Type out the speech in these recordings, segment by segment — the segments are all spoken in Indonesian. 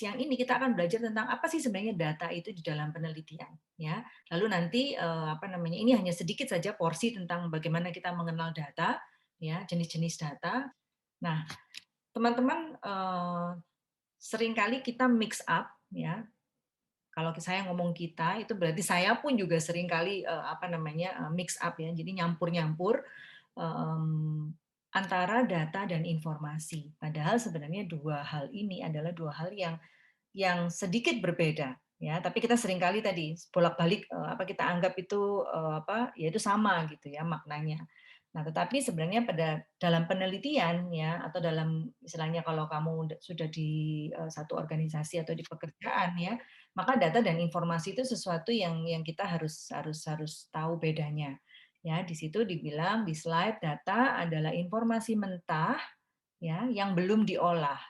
siang ini kita akan belajar tentang apa sih sebenarnya data itu di dalam penelitian, ya. Lalu nanti apa namanya, ini hanya sedikit saja porsi tentang bagaimana kita mengenal data, ya, jenis-jenis data. Nah, teman-teman, seringkali kita mix up, ya. Kalau saya ngomong kita, itu berarti saya pun juga seringkali apa namanya, mix up ya, jadi nyampur-nyampur antara data dan informasi. Padahal sebenarnya dua hal ini adalah dua hal yang sedikit berbeda, ya. Tapi kita seringkali tadi bolak-balik apa kita anggap itu apa, ya itu sama gitu ya maknanya. Nah, tetapi sebenarnya dalam penelitian ya atau dalam istilahnya kalau kamu sudah di satu organisasi atau di pekerjaan ya, maka data dan informasi itu sesuatu yang kita harus harus harus tahu bedanya. Ya, di situ dibilang di slide data adalah informasi mentah ya yang belum diolah.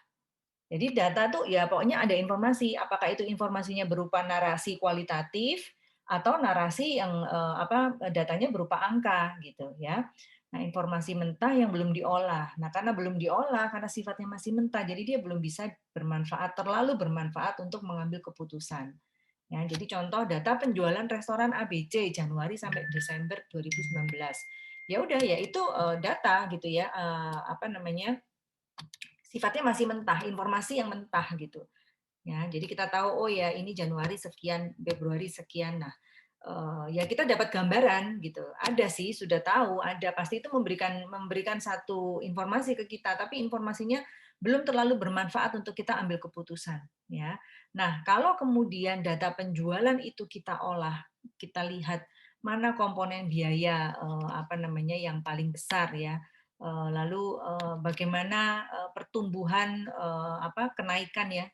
Jadi data tuh ya pokoknya ada informasi, apakah itu informasinya berupa narasi kualitatif atau narasi yang datanya berupa angka gitu ya. Nah, informasi mentah yang belum diolah. Nah, karena belum diolah, karena sifatnya masih mentah, jadi dia belum bisa terlalu bermanfaat untuk mengambil keputusan. Ya, jadi contoh data penjualan restoran ABC Januari sampai Desember 2019. Ya udah ya itu data gitu ya, apa namanya? Sifatnya masih mentah, informasi yang mentah gitu. Ya, jadi kita tahu oh ya ini Januari sekian, Februari sekian. Nah, ya kita dapat gambaran gitu. Ada sih sudah tahu, ada pasti itu memberikan memberikan satu informasi ke kita, tapi informasinya belum terlalu bermanfaat untuk kita ambil keputusan, ya. Nah, kalau kemudian data penjualan itu kita olah, kita lihat mana komponen biaya apa namanya yang paling besar ya. Lalu bagaimana pertumbuhan apa kenaikan ya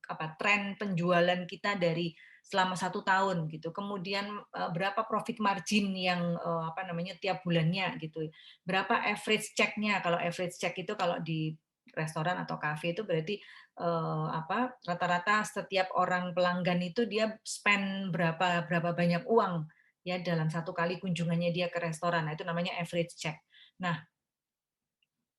apa tren penjualan kita dari selama 1 tahun gitu. Kemudian berapa profit margin yang apa namanya tiap bulannya gitu. Berapa average check-nya? Kalau average check itu kalau di restoran atau kafe itu berarti apa rata-rata setiap orang pelanggan itu dia spend berapa berapa banyak uang ya dalam satu kali kunjungannya dia ke restoran. Nah, itu namanya average check. Nah,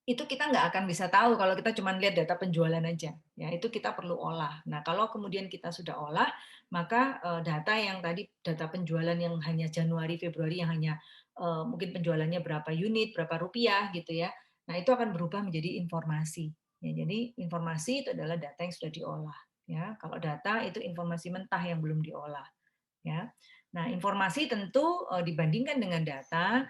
itu kita nggak akan bisa tahu kalau kita cuma lihat data penjualan aja, ya itu kita perlu olah. Nah, kalau kemudian kita sudah olah, maka data yang tadi data penjualan yang hanya Januari, Februari yang hanya mungkin penjualannya berapa unit, berapa rupiah gitu ya. Nah, itu akan berubah menjadi informasi. Ya, jadi informasi itu adalah data yang sudah diolah. Ya, kalau data itu informasi mentah yang belum diolah. Ya, nah informasi tentu dibandingkan dengan data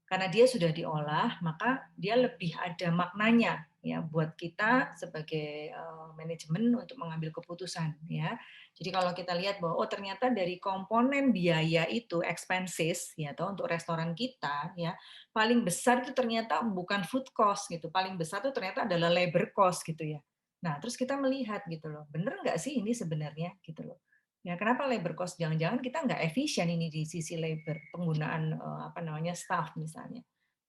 karena dia sudah diolah, maka dia lebih ada maknanya ya buat kita sebagai manajemen untuk mengambil keputusan ya. Jadi kalau kita lihat bahwa oh ternyata dari komponen biaya itu expenses ya toh untuk restoran kita ya paling besar itu ternyata bukan food cost gitu. Paling besar itu ternyata adalah labor cost gitu ya. Nah, terus kita melihat gitu loh. Bener nggak sih ini sebenarnya gitu loh. Ya, kenapa labor cost? Jangan-jangan kita nggak efisien ini di sisi labor, penggunaan apa namanya staff misalnya.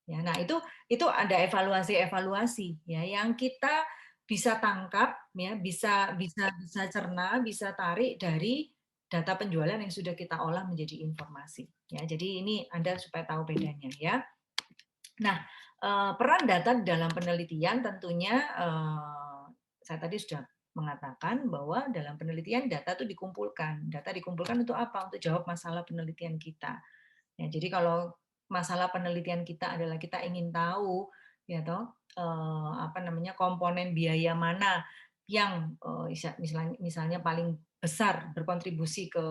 Ya, nah itu ada evaluasi-evaluasi ya yang kita bisa tangkap ya, bisa cerna, bisa tarik dari data penjualan yang sudah kita olah menjadi informasi. Ya, jadi ini Anda supaya tahu bedanya ya. Nah, peran data dalam penelitian tentunya saya tadi sudah mengatakan bahwa dalam penelitian data itu dikumpulkan. Data dikumpulkan untuk apa? Untuk jawab masalah penelitian kita. Ya, jadi kalau masalah penelitian kita adalah kita ingin tahu ya toh apa namanya komponen biaya mana yang misalnya paling besar berkontribusi ke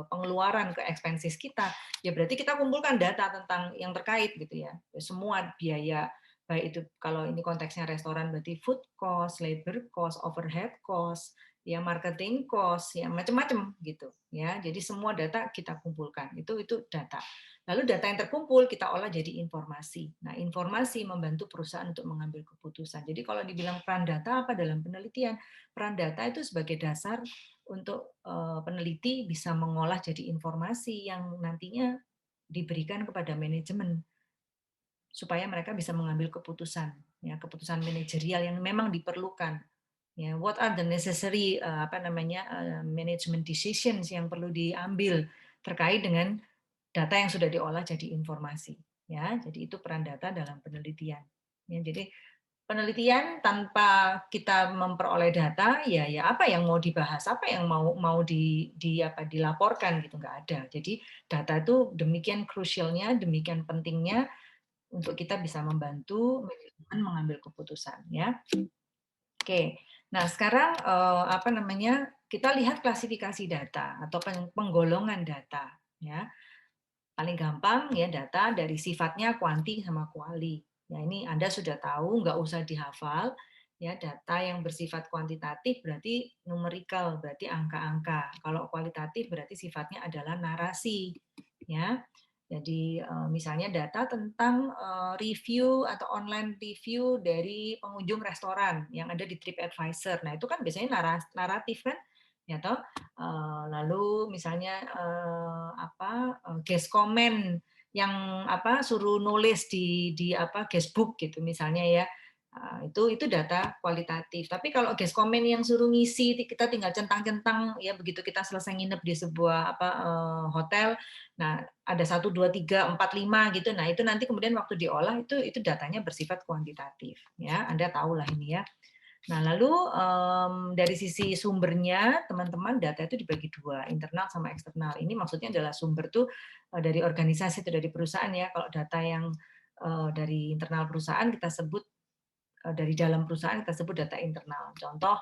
pengeluaran ke expenses kita, ya berarti kita kumpulkan data tentang yang terkait gitu ya. Semua biaya baik itu kalau ini konteksnya restoran berarti food cost, labor cost, overhead cost, ya marketing cost, ya macam-macam gitu ya. Jadi semua data kita kumpulkan. Itu data. Lalu data yang terkumpul kita olah jadi informasi. Nah, informasi membantu perusahaan untuk mengambil keputusan. Jadi kalau dibilang peran data apa dalam penelitian, peran data itu sebagai dasar untuk peneliti bisa mengolah jadi informasi yang nantinya diberikan kepada manajemen supaya mereka bisa mengambil keputusan, ya keputusan manajerial yang memang diperlukan. Ya, what are the necessary apa namanya management decisions yang perlu diambil terkait dengan data yang sudah diolah jadi informasi. Ya, jadi itu peran data dalam penelitian. Ya, jadi penelitian tanpa kita memperoleh data, ya apa yang mau dibahas, apa yang mau dilaporkan gitu, nggak ada. Jadi data itu demikian krusialnya, demikian pentingnya untuk kita bisa membantu manajemen mengambil keputusan, ya. Oke. Nah, sekarang apa namanya? Kita lihat klasifikasi data atau penggolongan data, ya. Paling gampang ya data dari sifatnya kuanti sama kuali. Ya ini Anda sudah tahu, nggak usah dihafal. Ya data yang bersifat kuantitatif berarti numerikal, berarti angka-angka. Kalau kualitatif berarti sifatnya adalah narasi. Ya, jadi misalnya data tentang review atau online review dari pengunjung restoran yang ada di TripAdvisor. Nah itu kan biasanya naratif kan, ya toh. Lalu misalnya guest comment yang suruh nulis di guestbook gitu misalnya ya. Itu data kualitatif. Tapi kalau guest comment yang suruh ngisi kita tinggal centang-centang ya begitu kita selesai nginep di sebuah hotel. Nah, ada 1, 2, 3, 4, 5 gitu. Nah, itu nanti kemudian waktu diolah itu datanya bersifat kuantitatif ya. Anda tahulah ini ya. Nah, lalu dari sisi sumbernya, teman-teman, data itu dibagi dua, internal sama eksternal. Ini maksudnya adalah sumber tuh dari organisasi atau dari perusahaan ya. Kalau data yang dari internal perusahaan kita sebut dari dalam perusahaan kita sebut data internal. Contoh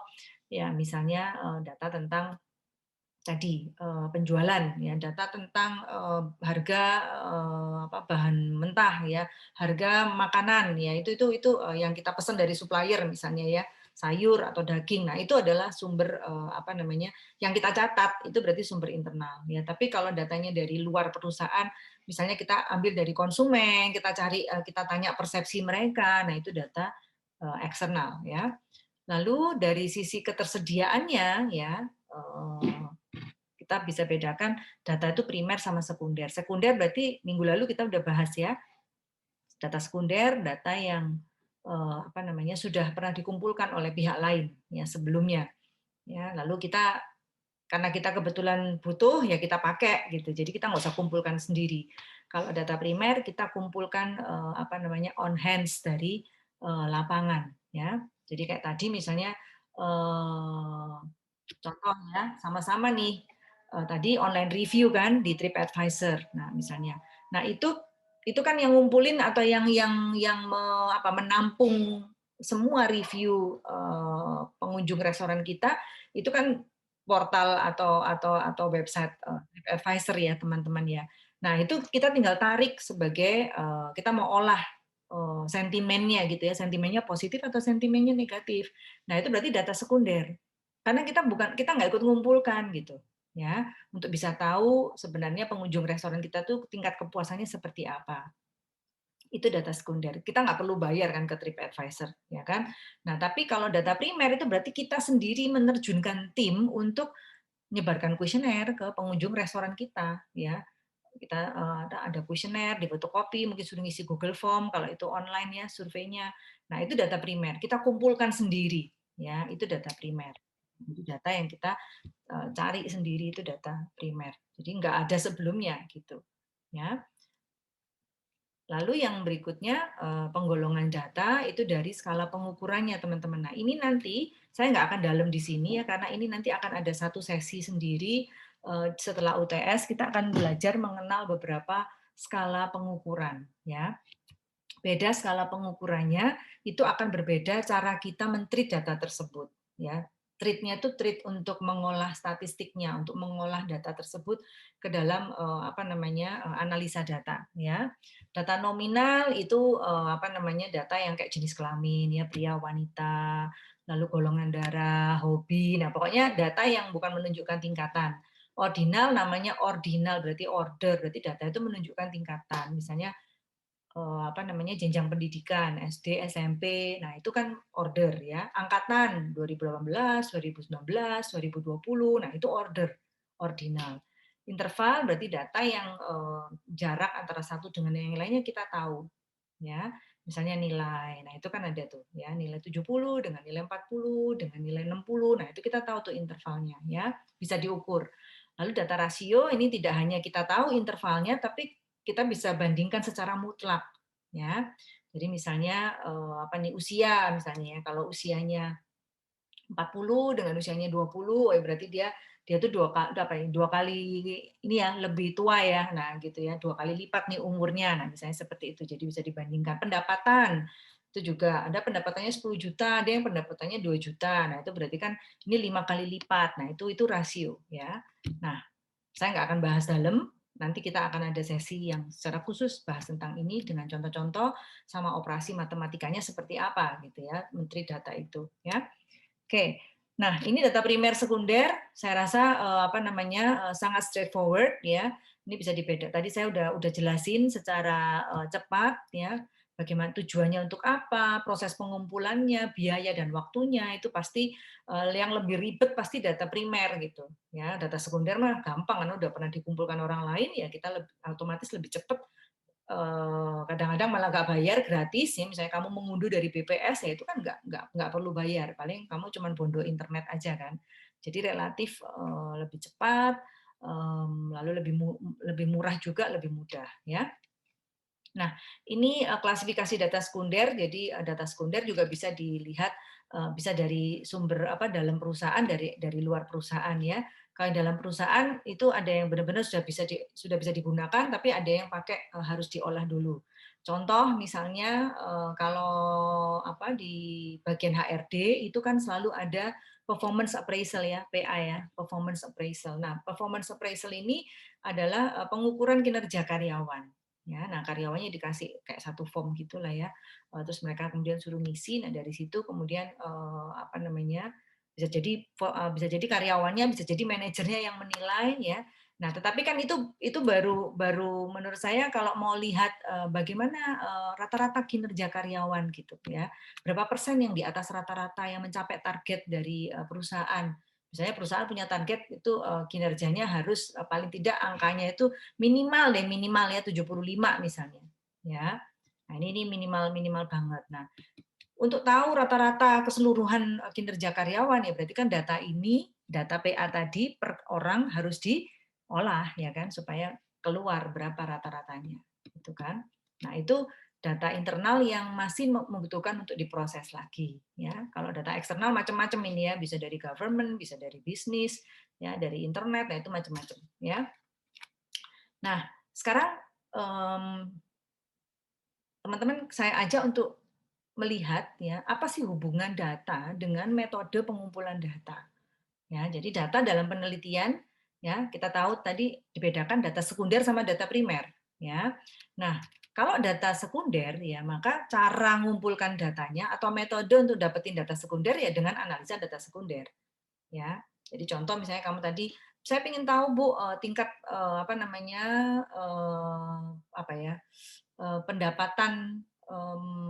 ya misalnya data tentang tadi penjualan ya, data tentang harga bahan mentah ya, harga makanan ya, itu yang kita pesan dari supplier misalnya ya, sayur atau daging. Nah, itu adalah sumber yang kita catat, itu berarti sumber internal ya. Tapi kalau datanya dari luar perusahaan, misalnya kita ambil dari konsumen, kita cari kita tanya persepsi mereka. Nah, itu data eksternal ya. Lalu dari sisi ketersediaannya ya kita bisa bedakan data itu primer sama sekunder. Sekunder berarti minggu lalu kita udah bahas ya. Data sekunder, data yang sudah pernah dikumpulkan oleh pihak lain ya sebelumnya. Ya, lalu karena kita kebetulan butuh ya kita pakai gitu. Jadi kita nggak usah kumpulkan sendiri. Kalau data primer kita kumpulkan on hands dari lapangan ya. Jadi kayak tadi misalnya contoh ya, sama-sama nih tadi online review kan di TripAdvisor. Nah, misalnya. Nah, itu kan yang ngumpulin atau menampung semua review pengunjung restoran kita itu kan portal atau website TripAdvisor ya, teman-teman ya. Nah, itu kita tinggal tarik sebagai kita mau olah sentimennya gitu ya, sentimennya positif atau sentimennya negatif. Nah, itu berarti data sekunder. Karena kita nggak ikut ngumpulkan gitu ya, untuk bisa tahu sebenarnya pengunjung restoran kita tuh tingkat kepuasannya seperti apa. Itu data sekunder. Kita nggak perlu bayar kan ke TripAdvisor, ya kan? Nah, tapi kalau data primer itu berarti kita sendiri menerjunkan tim untuk menyebarkan kuesioner ke pengunjung restoran kita, ya. Kita ada kuesioner di fotokopi, mungkin suruh ngisi Google Form kalau itu online ya surveinya. Nah, itu data primer. Kita kumpulkan sendiri, ya. Itu data primer. Jadi data yang kita cari sendiri itu data primer. Jadi nggak ada sebelumnya gitu, ya. Lalu yang berikutnya penggolongan data itu dari skala pengukurannya teman-teman. Nah ini nanti saya nggak akan dalam di sini ya karena ini nanti akan ada satu sesi sendiri setelah UTS kita akan belajar mengenal beberapa skala pengukuran ya. Beda skala pengukurannya itu akan berbeda cara kita men-treat data tersebut ya. Treatnya itu treat untuk mengolah statistiknya, untuk mengolah data tersebut ke dalam analisa data ya. Data nominal itu data yang kayak jenis kelamin ya, pria, wanita, lalu golongan darah, hobi. Nah, pokoknya data yang bukan menunjukkan tingkatan. Ordinal namanya ordinal berarti order, berarti data itu menunjukkan tingkatan. Misalnya jenjang pendidikan SD, SMP. Nah, itu kan order ya. Angkatan 2018, 2019, 2020. Nah, itu order, ordinal. Interval berarti data yang jarak antara satu dengan yang lainnya kita tahu. Ya. Misalnya nilai. Nah, itu kan ada tuh ya, nilai 70 dengan nilai 40 dengan nilai 60. Nah, itu kita tahu tuh intervalnya ya, bisa diukur. Lalu data rasio ini tidak hanya kita tahu intervalnya tapi kita bisa bandingkan secara mutlak ya. Jadi misalnya apa nih usia misalnya ya, kalau usianya 40 dengan usianya 20, berarti dia tuh dua kali ini ya, lebih tua ya. Nah, gitu ya, 2 kali lipat nih umurnya. Nah, misalnya seperti itu. Jadi bisa dibandingkan. Pendapatan, itu juga ada pendapatannya 10 juta, ada yang pendapatannya 2 juta. Nah, itu berarti kan ini 5 kali lipat. Nah, itu rasio ya. Nah, saya nggak akan bahas dalam, nanti kita akan ada sesi yang secara khusus bahas tentang ini dengan contoh-contoh sama operasi matematikanya seperti apa gitu ya, menteri data itu ya. Oke. Nah, ini data primer sekunder, saya rasa apa namanya sangat straightforward ya. Ini bisa dibeda. Tadi saya udah jelasin secara cepat ya, bagaimana tujuannya untuk apa, proses pengumpulannya, biaya dan waktunya itu pasti yang lebih ribet pasti data primer gitu ya. Data sekunder mah gampang kan udah pernah dikumpulkan orang lain ya kita otomatis lebih cepat. Kadang-kadang malah nggak bayar, gratis ya, misalnya kamu mengunduh dari BPS ya itu kan nggak perlu bayar, paling kamu cuma bondo internet aja kan. Jadi relatif lebih cepat, lalu lebih murah juga, lebih mudah ya. Nah, ini klasifikasi data sekunder. Jadi data sekunder juga bisa dilihat bisa dari sumber apa dalam perusahaan, dari luar perusahaan ya. Kalau dalam perusahaan itu ada yang benar-benar sudah bisa digunakan, tapi ada yang pakai harus diolah dulu. Contoh misalnya kalau apa di bagian HRD itu kan selalu ada performance appraisal ya, PA ya, performance appraisal. Nah, performance appraisal ini adalah pengukuran kinerja karyawan. Ya, nah karyawannya dikasih kayak satu form gitulah ya, terus mereka kemudian suruh ngisi. Nah dari situ kemudian apa namanya bisa jadi karyawannya, bisa jadi manajernya yang menilai ya. Nah tetapi kan itu baru baru menurut saya kalau mau lihat bagaimana rata-rata kinerja karyawan gitu ya, berapa persen yang di atas rata-rata yang mencapai target dari perusahaan. Misalnya perusahaan punya target itu kinerjanya harus paling tidak angkanya itu minimal ya 75 misalnya ya. Nah, ini minimal minimal banget. Nah, untuk tahu rata-rata keseluruhan kinerja karyawan ya berarti kan data PA tadi per orang harus diolah ya kan supaya keluar berapa rata-ratanya gitu kan. Nah, itu data internal yang masih membutuhkan untuk diproses lagi ya. Kalau data eksternal macam-macam ini ya, bisa dari government, bisa dari bisnis, ya dari internet, nah itu macam-macam ya. Nah, sekarang teman-teman saya ajak untuk melihat ya apa sih hubungan data dengan metode pengumpulan data. Ya, jadi data dalam penelitian ya kita tahu tadi dibedakan data sekunder sama data primer ya. Nah, kalau data sekunder ya maka cara mengumpulkan datanya atau metode untuk dapetin data sekunder ya dengan analisa data sekunder ya. Jadi contoh misalnya kamu tadi, saya ingin tahu Bu tingkat apa namanya apa ya pendapatan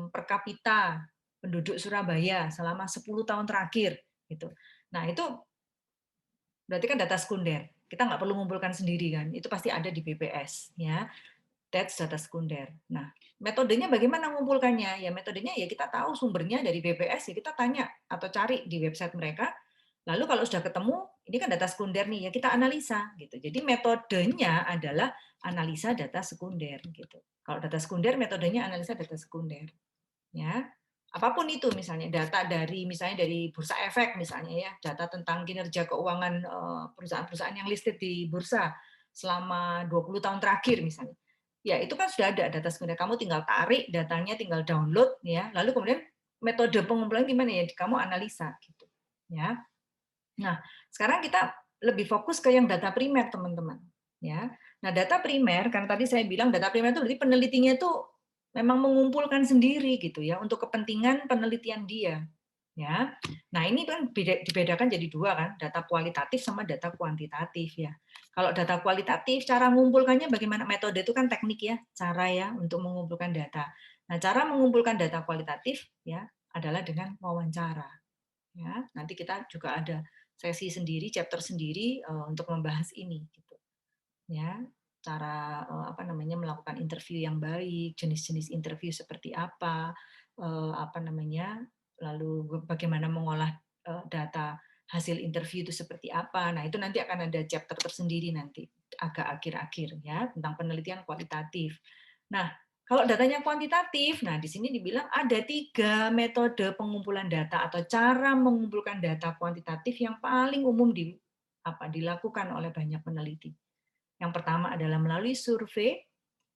per kapita penduduk Surabaya selama 10 tahun terakhir gitu. Nah itu berarti kan data sekunder. Kita nggak perlu mengumpulkan sendiri kan, itu pasti ada di BPS ya. That's data sekunder. Nah, metodenya bagaimana mengumpulkannya? Ya metodenya ya kita tahu sumbernya dari BPS ya kita tanya atau cari di website mereka. Lalu kalau sudah ketemu, ini kan data sekunder nih ya kita analisa gitu. Jadi metodenya adalah analisa data sekunder gitu. Kalau data sekunder metodenya analisa data sekunder. Ya. Apapun itu misalnya data dari misalnya dari bursa efek misalnya ya, data tentang kinerja keuangan perusahaan-perusahaan yang listed di bursa selama 20 tahun terakhir misalnya. Ya, itu kan sudah ada data sekunder. Kamu tinggal tarik datanya, tinggal download ya. Lalu kemudian metode pengumpulan gimana ya? Kamu analisa gitu. Ya. Nah, sekarang kita lebih fokus ke yang data primer, teman-teman. Ya. Nah, data primer karena tadi saya bilang data primer itu berarti penelitinya itu memang mengumpulkan sendiri gitu ya untuk kepentingan penelitian dia. Ya. Nah, ini kan dibedakan jadi dua kan, data kualitatif sama data kuantitatif ya. Kalau data kualitatif cara mengumpulkannya bagaimana? Metode itu kan teknik ya, cara ya untuk mengumpulkan data. Nah, cara mengumpulkan data kualitatif ya adalah dengan wawancara. Ya, nanti kita juga ada sesi sendiri, chapter sendiri untuk membahas ini gitu. Ya, cara apa namanya melakukan interview yang baik, jenis-jenis interview seperti apa namanya, lalu bagaimana mengolah data hasil interview itu seperti apa. Nah, itu nanti akan ada chapter tersendiri nanti agak akhir-akhir ya tentang penelitian kualitatif. Nah, Kalau datanya kuantitatif, nah di sini dibilang ada 3 metode pengumpulan data atau cara mengumpulkan data kuantitatif yang paling umum dilakukan oleh banyak peneliti. Yang pertama adalah melalui survei,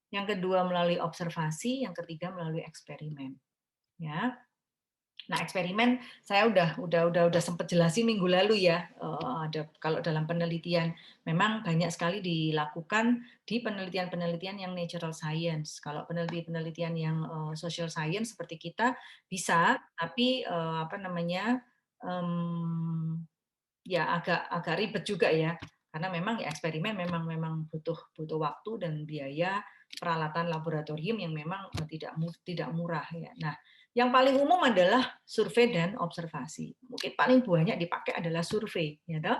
yang kedua melalui observasi, yang ketiga melalui eksperimen. Ya. Nah, eksperimen saya udah sempat jelasin minggu lalu ya. Ada kalau dalam penelitian memang banyak sekali dilakukan di penelitian-penelitian yang natural science. Kalau penelitian yang social science seperti kita bisa, tapi apa namanya ya agak agak ribet juga ya. Karena memang ya eksperimen memang butuh butuh waktu dan biaya peralatan laboratorium yang memang tidak murah ya. Nah, yang paling umum adalah survei dan observasi. Mungkin paling banyak dipakai adalah survei, ya toh?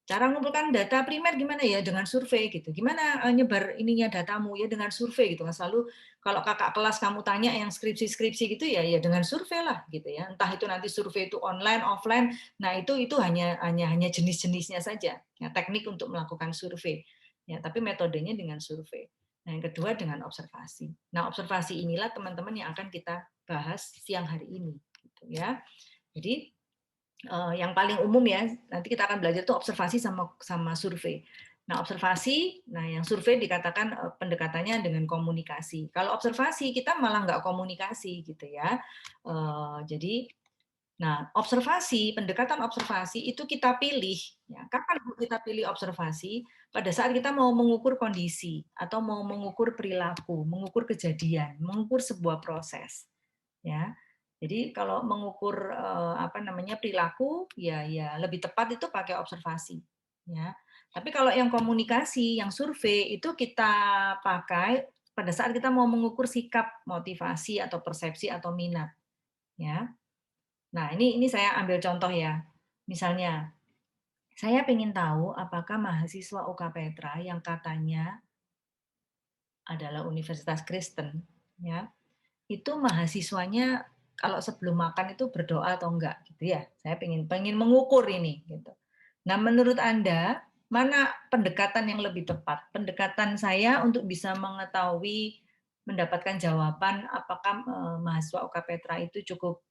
Cara mengumpulkan data primer gimana ya dengan survei gitu. Gimana nyebar ininya datamu ya dengan survei gitu kan. Selalu kalau kakak kelas kamu tanya yang skripsi-skripsi gitu ya dengan survei lah gitu ya. Entah itu nanti survei itu online, offline. Nah, itu hanya jenis-jenisnya saja. Ya, teknik untuk melakukan survei. Ya, tapi metodenya dengan survei. Nah, yang kedua dengan observasi. Nah, observasi inilah teman-teman yang akan kita bahas siang hari ini gitu ya. Jadi yang paling umum ya, nanti kita akan belajar tuh observasi sama survei. Nah, observasi, nah yang survei dikatakan pendekatannya dengan komunikasi. Kalau observasi kita malah nggak komunikasi gitu ya. Jadi, nah observasi, pendekatan observasi itu kita pilih. Ya, kapan kita pilih observasi? Pada saat kita mau mengukur kondisi atau mau mengukur perilaku, mengukur kejadian, mengukur sebuah proses. Ya, jadi kalau mengukur apa namanya perilaku ya lebih tepat itu pakai observasi ya. Tapi kalau yang komunikasi, yang survei itu kita pakai pada saat kita mau mengukur sikap, motivasi atau persepsi atau minat ya. Nah, ini saya ambil contoh ya. Misalnya saya ingin tahu apakah mahasiswa UK Petra yang katanya adalah Universitas Kristen ya, itu mahasiswanya kalau sebelum makan itu berdoa atau enggak gitu ya. Saya pengen mengukur ini gitu. Nah, menurut Anda mana pendekatan yang lebih tepat? Pendekatan saya untuk bisa mengetahui mendapatkan jawaban apakah mahasiswa UK Petra itu cukup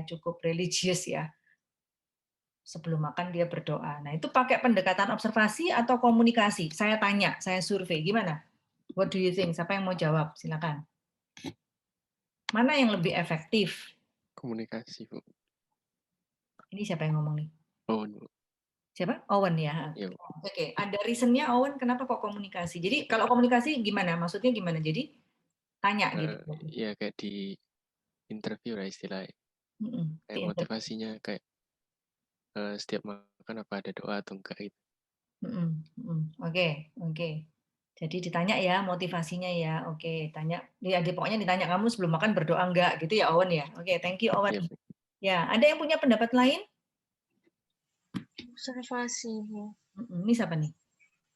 cukup religius ya. Sebelum makan dia berdoa. Nah, itu pakai pendekatan observasi atau komunikasi? Saya tanya, saya survei. Gimana? What do you think? Siapa yang mau jawab? Silakan. Mana yang lebih efektif? Komunikasi, Bu. Ini siapa yang ngomong nih? Oh, Bu. Siapa? Owen ya. Ya, Bu. Oke, ada reasonnya Owen kenapa kok komunikasi? Jadi kalau komunikasi gimana? Maksudnya gimana? Jadi tanya gitu. Ya kayak di interview lah istilahnya. Kayak motivasinya kayak setiap makan apa ada doa atau enggak gitu. Oke, oke. Jadi ditanya ya motivasinya ya. Oke, tanya. Ya, pokoknya ditanya kamu sebelum makan berdoa enggak gitu ya Owen ya. Oke, thank you Owen. Ya, Bu. Ya, ada yang punya pendapat lain? Observasi. Ini siapa nih?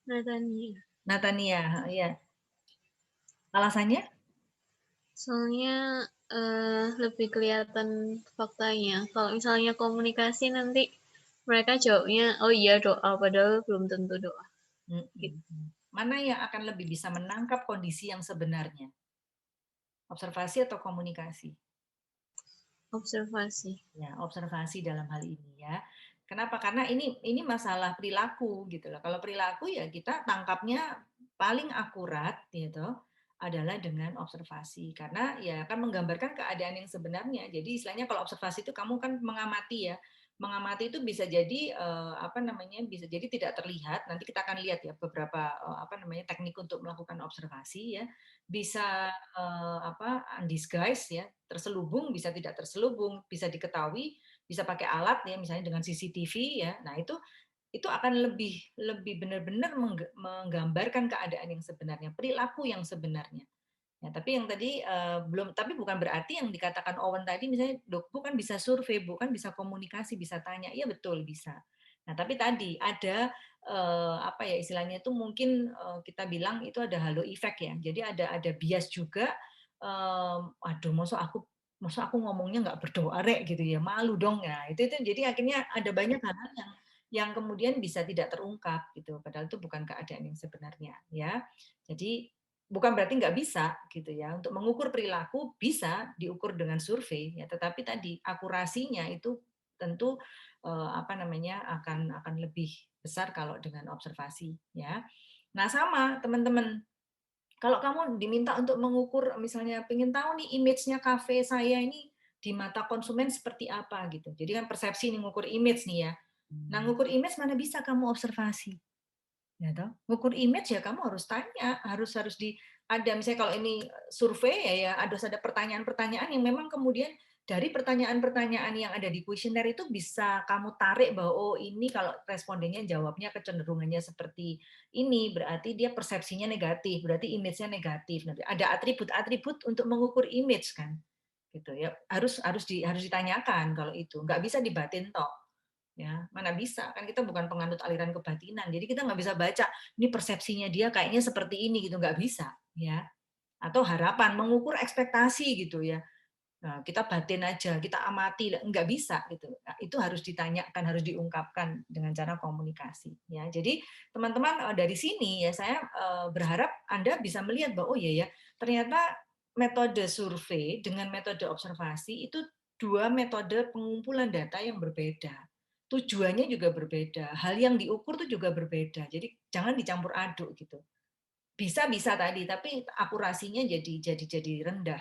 Natania. Natania, ya. Alasannya? Soalnya lebih kelihatan faktanya. Kalau misalnya komunikasi nanti mereka jawabnya, oh iya doa, padahal belum tentu doa. Gitu. Mana yang akan lebih bisa menangkap kondisi yang sebenarnya? Observasi atau komunikasi? Observasi. Ya, observasi dalam hal ini ya. Kenapa? Karena ini masalah perilaku gitu loh. Kalau perilaku ya kita tangkapnya paling akurat gitu adalah dengan observasi karena ya kan menggambarkan keadaan yang sebenarnya. Jadi istilahnya kalau observasi itu kamu kan mengamati ya. Mengamati itu bisa jadi apa namanya? Bisa jadi tidak terlihat. Nanti kita akan lihat ya beberapa apa namanya teknik untuk melakukan observasi ya. Bisa apa undisguised ya, terselubung bisa tidak terselubung, bisa diketahui, bisa pakai alat ya misalnya dengan CCTV ya. Nah, itu akan lebih lebih benar-benar menggambarkan keadaan yang sebenarnya, perilaku yang sebenarnya. Ya, tapi yang tadi belum tapi bukan berarti yang dikatakan Owen tadi misalnya dok Bu kan bisa survei, Bu kan bisa komunikasi, bisa tanya. Iya betul bisa. Nah, tapi tadi ada apa ya istilahnya itu mungkin kita bilang itu ada halo effect ya. Jadi ada bias juga aduh masa aku ngomongnya nggak berdoa rek gitu ya malu dong ya itu jadi akhirnya ada banyak hal-hal yang kemudian bisa tidak terungkap gitu padahal itu bukan keadaan yang sebenarnya ya jadi bukan berarti nggak bisa gitu ya. Untuk mengukur perilaku bisa diukur dengan survei ya, tetapi tadi akurasinya itu tentu apa namanya akan lebih besar kalau dengan observasi ya. Nah, sama teman-teman. Kalau kamu diminta untuk mengukur misalnya pengen tahu nih image-nya kafe saya ini di mata konsumen seperti apa gitu. Jadi kan persepsi nih ngukur image nih ya. Nah, ngukur image mana bisa kamu observasi. Ya toh? Ngukur image ya kamu harus tanya, harus harus ada misalnya kalau ini survei ya harus ada pertanyaan-pertanyaan yang memang kemudian dari pertanyaan-pertanyaan yang ada di kuesioner itu bisa kamu tarik bahwa oh ini kalau respondennya jawabnya kecenderungannya seperti ini berarti dia persepsinya negatif, berarti image-nya negatif. Nanti ada atribut-atribut untuk mengukur image kan. Gitu ya. Harus ditanyakan kalau itu. Nggak bisa dibatin toh. Ya, mana bisa kan kita bukan penganut aliran kebatinan, jadi kita nggak bisa baca ini persepsinya dia kayaknya seperti ini gitu, nggak bisa ya. Atau harapan mengukur ekspektasi gitu ya. Nah, kita batin aja, kita amati, nggak bisa gitu. Nah, itu harus ditanyakan, harus diungkapkan dengan cara komunikasi ya. Jadi teman-teman dari sini ya saya berharap Anda bisa melihat bahwa oh iya ya ternyata metode survei dengan metode observasi itu dua metode pengumpulan data yang berbeda. Tujuannya juga berbeda, hal yang diukur itu juga berbeda. Jadi jangan dicampur aduk gitu. Bisa tadi, tapi akurasinya jadi rendah.